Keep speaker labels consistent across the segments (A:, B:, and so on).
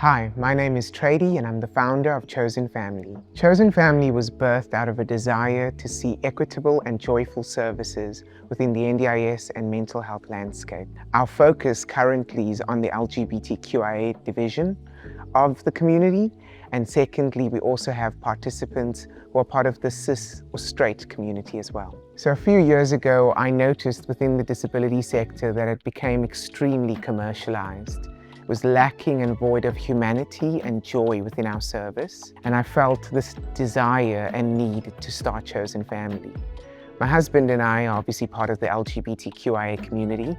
A: Hi, my name is Traidy and I'm the founder of Chosen Family. Chosen Family was birthed out of a desire to see equitable and joyful services within the NDIS and mental health landscape. Our focus currently is on the LGBTQIA division of the community, and secondly, we also have participants who are part of the cis or straight community as well. So a few years ago, I noticed within the disability sector that it became extremely commercialized. It was lacking and void of humanity and joy within our service, and I felt this desire and need to start Chosen Family. My husband and I are obviously part of the LGBTQIA community,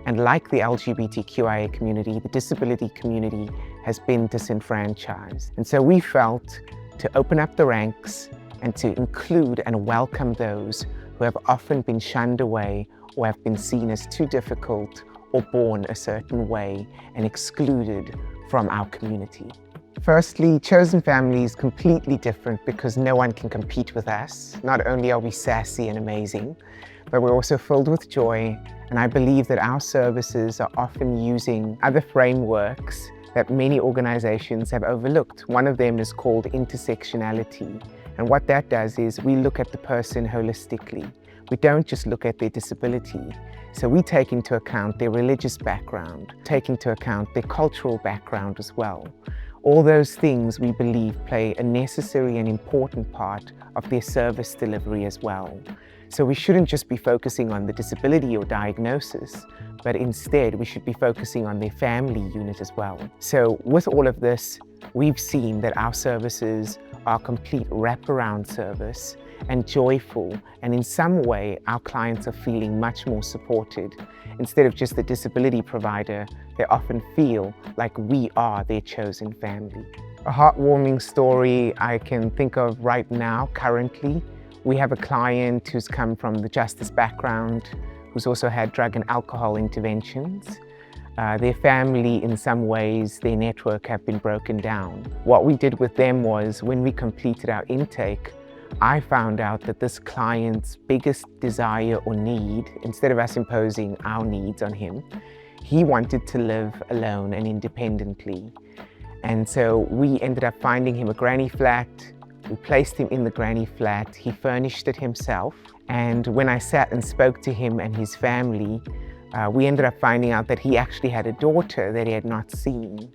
A: and like the LGBTQIA community, the disability community has been disenfranchised. And so we felt to open up the ranks and to include and welcome those who have often been shunned away or have been seen as too difficult or born a certain way and excluded from our community. Firstly, Chosen Family is completely different because no one can compete with us. Not only are we sassy and amazing, but we're also filled with joy, and I believe that our services are often using other frameworks that many organizations have overlooked. One of them is called intersectionality, and what that does is we look at the person holistically. We don't just look at their disability. So we take into account their religious background, take into account their cultural background as well. All those things we believe play a necessary and important part of their service delivery as well. So we shouldn't just be focusing on the disability or diagnosis, but instead we should be focusing on their family unit as well. So with all of this, we've seen that our services are a complete wraparound service and joyful, and in some way our clients are feeling much more supported. Instead of just the disability provider, they often feel like we are their chosen family. A heartwarming story I can think of right now, currently, we have a client who's come from the justice background, who's also had drug and alcohol interventions. Their family, in some ways, their network have been broken down. What we did with them was, when we completed our intake, I found out that this client's biggest desire or need, instead of us imposing our needs on him, he wanted to live alone and independently. And so we ended up finding him a granny flat. We placed him in the granny flat. He furnished it himself. And when I sat and spoke to him and his family, we ended up finding out that he actually had a daughter that he had not seen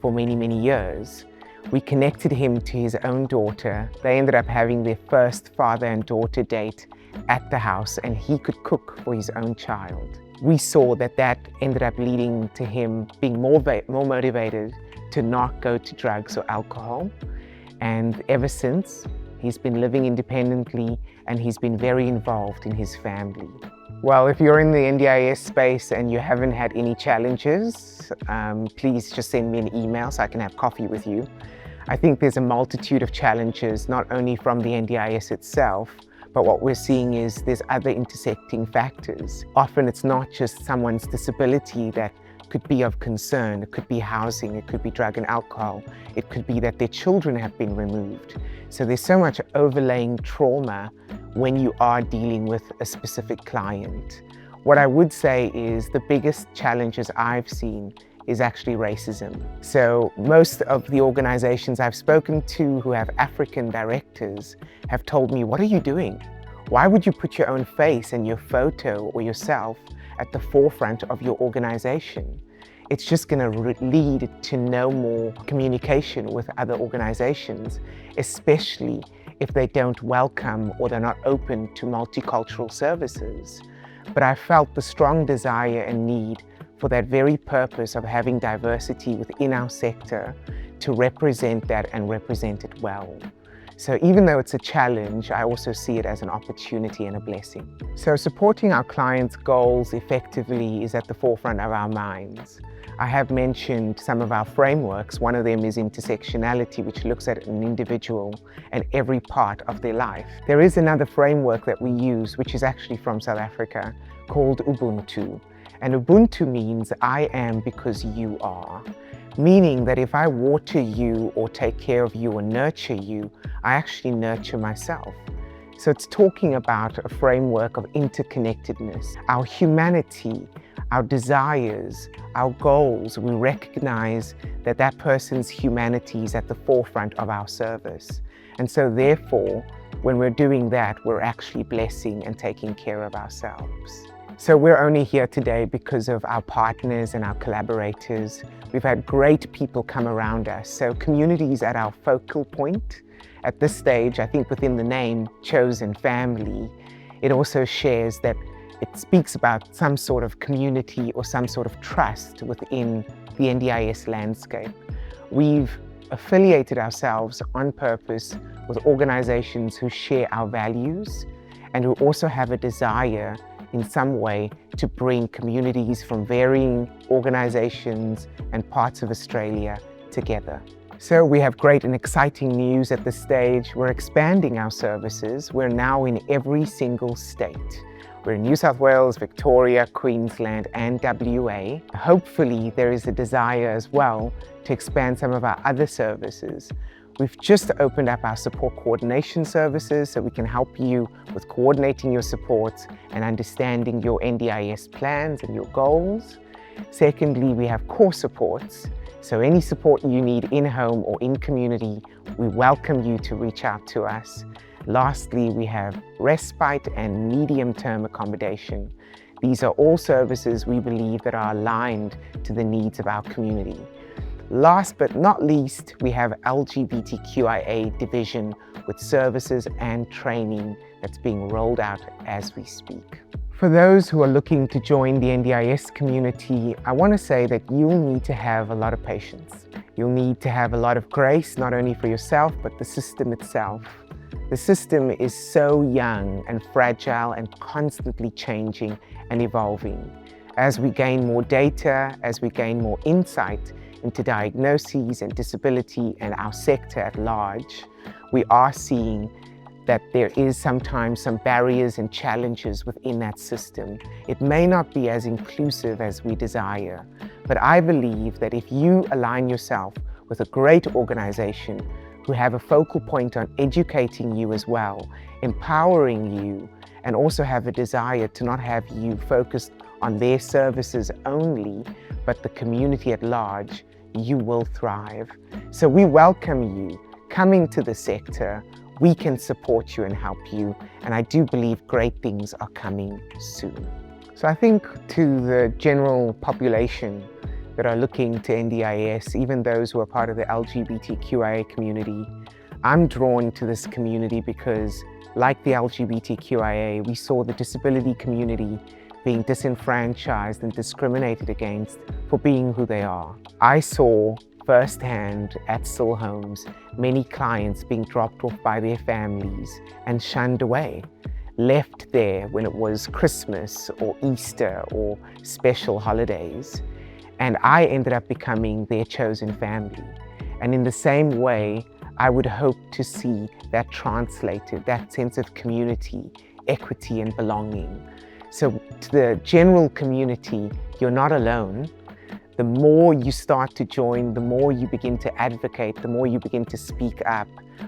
A: for many, many years. We connected him to his own daughter. They ended up having their first father and daughter date at the house, and he could cook for his own child. We saw that that ended up leading to him being more motivated to not go to drugs or alcohol. And ever since, he's been living independently and he's been very involved in his family. Well, if you're in the NDIS space and you haven't had any challenges, please just send me an email so I can have coffee with you. I think there's a multitude of challenges, not only from the NDIS itself, but what we're seeing is there's other intersecting factors. Often it's not just someone's disability that could be of concern. It could be housing, it could be drug and alcohol, it could be that their children have been removed. So there's so much overlaying trauma when you are dealing with a specific client. What I would say is the biggest challenges I've seen is actually racism. So most of the organizations I've spoken to who have African directors have told me, what are you doing? Why would you put your own face and your photo or yourself at the forefront of your organization? It's just going to lead to no more communication with other organizations, especially if they don't welcome or they're not open to multicultural services. But I felt the strong desire and need for that very purpose of having diversity within our sector to represent that and represent it well. So even though it's a challenge, I also see it as an opportunity and a blessing. So supporting our clients' goals effectively is at the forefront of our minds. I have mentioned some of our frameworks. One of them is intersectionality, which looks at an individual and every part of their life. There is another framework that we use, which is actually from South Africa, called Ubuntu. And Ubuntu means I am because you are. Meaning that if I water you or take care of you or nurture you, I actually nurture myself. So it's talking about a framework of interconnectedness, our humanity, our desires, our goals, we recognize that that person's humanity is at the forefront of our service. And so therefore, when we're doing that, we're actually blessing and taking care of ourselves. So we're only here today because of our partners and our collaborators. We've had great people come around us. So community is at our focal point. At this stage, I think within the name Chosen Family, it also shares that it speaks about some sort of community or some sort of trust within the NDIS landscape. We've affiliated ourselves on purpose with organizations who share our values and who also have a desire in some way to bring communities from varying organizations and parts of Australia together. So we have great and exciting news at this stage. We're expanding our services. We're now in every single state. We're in New South Wales, Victoria, Queensland and WA. Hopefully there is a desire as well to expand some of our other services. We've just opened up our support coordination services so we can help you with coordinating your supports and understanding your NDIS plans and your goals. Secondly, we have core supports. So any support you need in-home or in community, we welcome you to reach out to us. Lastly, we have Respite and medium-term accommodation. These are all services we believe that are aligned to the needs of our community. Last but not least, we have LGBTQIA division with services and training that's being rolled out as we speak. For those who are looking to join the NDIS community, I want to say that you'll need to have a lot of patience. You'll need to have a lot of grace, not only for yourself, but the system itself. The system is so young and fragile and constantly changing and evolving. As we gain more data, as we gain more insight into diagnoses and disability and our sector at large, we are seeing that there is sometimes some barriers and challenges within that system. It may not be as inclusive as we desire, but I believe that if you align yourself with a great organization who have a focal point on educating you as well, empowering you, and also have a desire to not have you focused on their services only, but the community at large, you will thrive. So we welcome you coming to the sector. We can support you and help you, and I do believe great things are coming soon. So I think to the general population that are looking to NDIS, even those who are part of the LGBTQIA community, I'm drawn to this community because, like the LGBTQIA, we saw the disability community being disenfranchised and discriminated against for being who they are. I saw firsthand at Sill Homes many clients being dropped off by their families and shunned away, left there when it was Christmas or Easter or special holidays. And I ended up becoming their chosen family. And in the same way, I would hope to see that translated, that sense of community, equity and belonging. So to the general community, you're not alone. The more you start to join, the more you begin to advocate, the more you begin to speak up,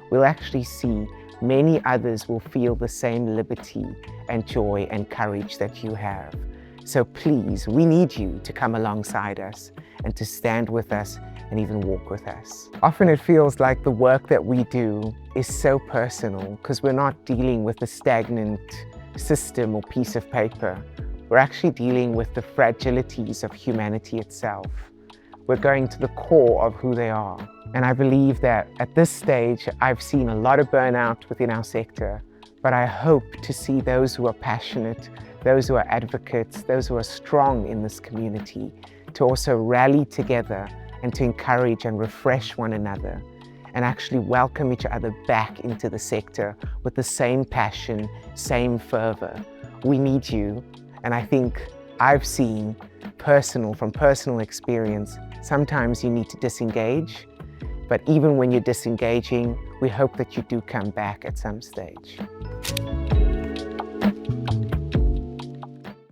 A: we'll actually see many others will feel the same liberty and joy and courage that you have. So please, we need you to come alongside us and to stand with us and even walk with us. Often it feels like the work that we do is so personal because we're not dealing with a stagnant system or piece of paper. We're actually dealing with the fragilities of humanity itself. We're going to the core of who they are. And I believe that at this stage, I've seen a lot of burnout within our sector, but I hope to see those who are passionate, those who are advocates, those who are strong in this community, to also rally together and to encourage and refresh one another and actually welcome each other back into the sector with the same passion, same fervor. We need you. And I think I've seen from personal experience, sometimes you need to disengage, but even when you're disengaging, we hope that you do come back at some stage.